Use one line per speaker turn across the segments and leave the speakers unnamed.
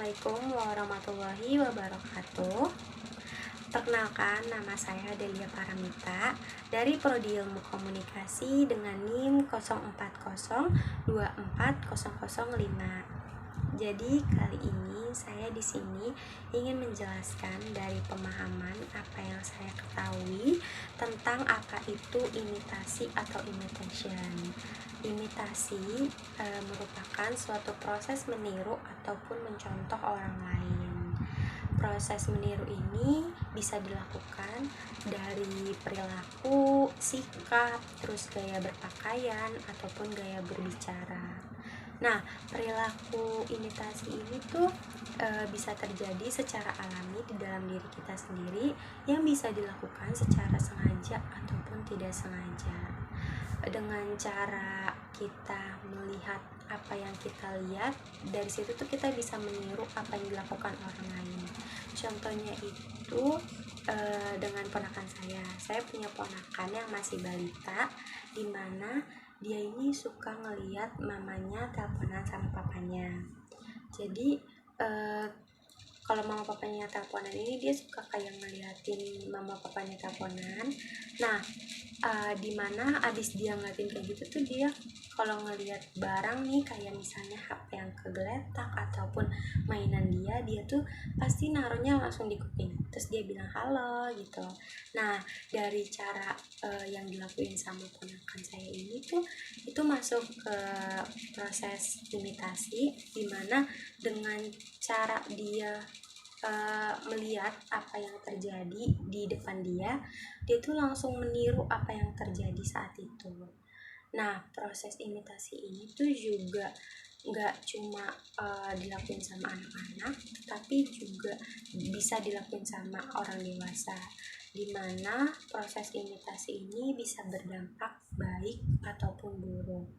Assalamualaikum warahmatullahi wabarakatuh. Perkenalkan, nama saya Delia Paramita dari Prodi Ilmu Komunikasi dengan NIM 04024005. Jadi kali ini saya di sini ingin menjelaskan dari pemahaman apa yang saya ketahui tentang apa itu imitasi atau imitation. Imitasi merupakan suatu proses meniru ataupun mencontoh orang lain. Proses meniru ini bisa dilakukan dari perilaku, sikap, terus gaya berpakaian ataupun gaya berbicara. Nah, perilaku imitasi ini tuh bisa terjadi secara alami di dalam diri kita sendiri yang bisa dilakukan secara sengaja ataupun tidak sengaja. Dengan cara kita melihat apa yang kita lihat, dari situ tuh kita bisa meniru apa yang dilakukan orang lain. Contohnya itu dengan ponakan saya punya ponakan yang masih balita, dimana dia ini suka ngeliat mamanya teleponan sama papanya. Jadi kalau mama papanya teleponan ini, dia suka kayak ngeliatin mama papanya teleponan. Nah, dimana abis dia ngeliatin kayak gitu tuh, dia kalau ngeliat barang nih, kayak misalnya HP yang kegeletak ataupun mainan dia tuh pasti naruhnya langsung di kuping, terus dia bilang halo gitu. Nah, dari cara yang dilakuin sama ponakan saya ini tuh, itu masuk ke proses imitasi, dimana dengan cara dia melihat apa yang terjadi di depan dia tuh langsung meniru apa yang terjadi saat itu. Nah, proses imitasi ini tuh juga nggak cuma dilakuin sama anak-anak, tapi juga bisa dilakuin sama orang dewasa, dimana proses imitasi ini bisa berdampak baik ataupun buruk.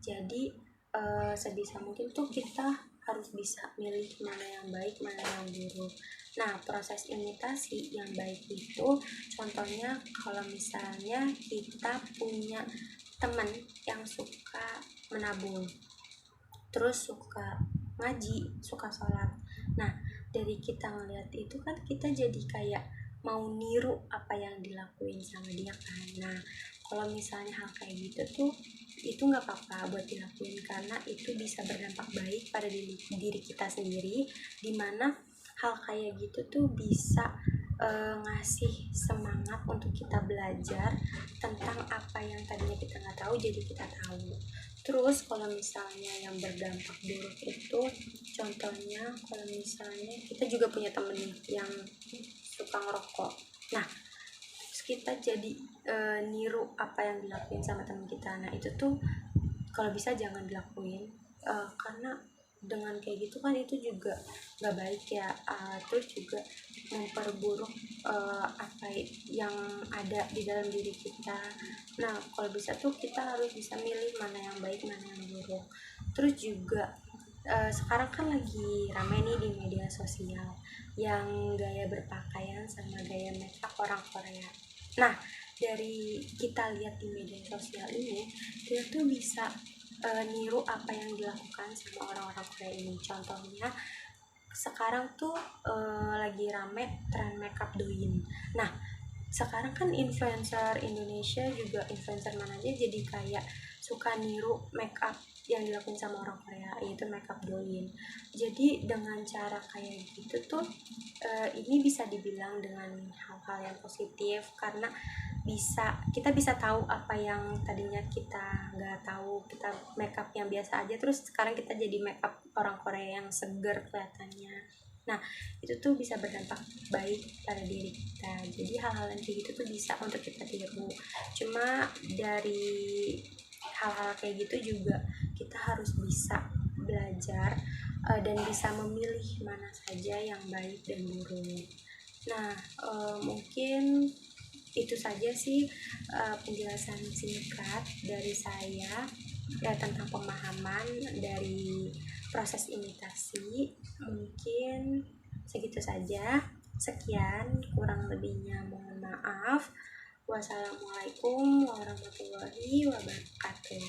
Jadi sebisa mungkin tuh kita harus bisa milih mana yang baik, mana yang buruk. Nah, proses imitasi yang baik itu contohnya kalau misalnya kita punya teman yang suka menabung, terus suka ngaji, suka sholat. Nah, dari kita ngeliat itu kan kita jadi kayak mau niru apa yang dilakuin sama dia kan. Nah, kalau misalnya hal kayak gitu tuh, itu nggak apa-apa buat dilakuin, karena itu bisa berdampak baik pada diri kita sendiri, dimana hal kayak gitu tuh bisa ngasih semangat untuk kita belajar tentang apa yang tadinya kita nggak tahu, jadi kita tahu. Terus kalau misalnya yang berdampak buruk itu, contohnya kalau misalnya kita juga punya temen yang suka ngerokok. Nah, kita jadi niru apa yang dilakuin sama teman kita. Nah, itu tuh kalau bisa jangan dilakuin, karena dengan kayak gitu kan itu juga gak baik ya, terus juga memperburuk apa yang ada di dalam diri kita. Nah, kalau bisa tuh kita harus bisa milih mana yang baik, mana yang buruk. Terus juga sekarang kan lagi ramai nih di media sosial yang gaya berpakaian sama gaya makeup orang Korea. Nah, dari kita lihat di media sosial ini, kita tuh bisa niru apa yang dilakukan sama orang-orang Korea ini. Contohnya sekarang tuh lagi rame tren makeup Douyin. Nah, sekarang kan influencer Indonesia juga, influencer mana aja jadi kayak suka niru makeup yang dilakukan sama orang Korea, yaitu makeup Douyin. Jadi dengan cara kayak gitu tuh ini bisa dibilang dengan hal-hal yang positif, karena kita bisa tahu apa yang tadinya kita nggak tahu. Kita makeup yang biasa aja, terus sekarang kita jadi makeup orang Korea yang seger kelihatannya. Nah, itu tuh bisa berdampak baik pada diri kita. Jadi hal-hal yang kayak gitu tuh bisa untuk kita tiru. Cuma dari hal-hal kayak gitu juga kita harus bisa belajar dan bisa memilih mana saja yang baik dan buruk. Nah, mungkin itu saja sih penjelasan singkat dari saya ya tentang pemahaman dari proses imitasi. Mungkin segitu saja. Sekian, kurang lebihnya mohon maaf. Wassalamualaikum warahmatullahi wabarakatuh.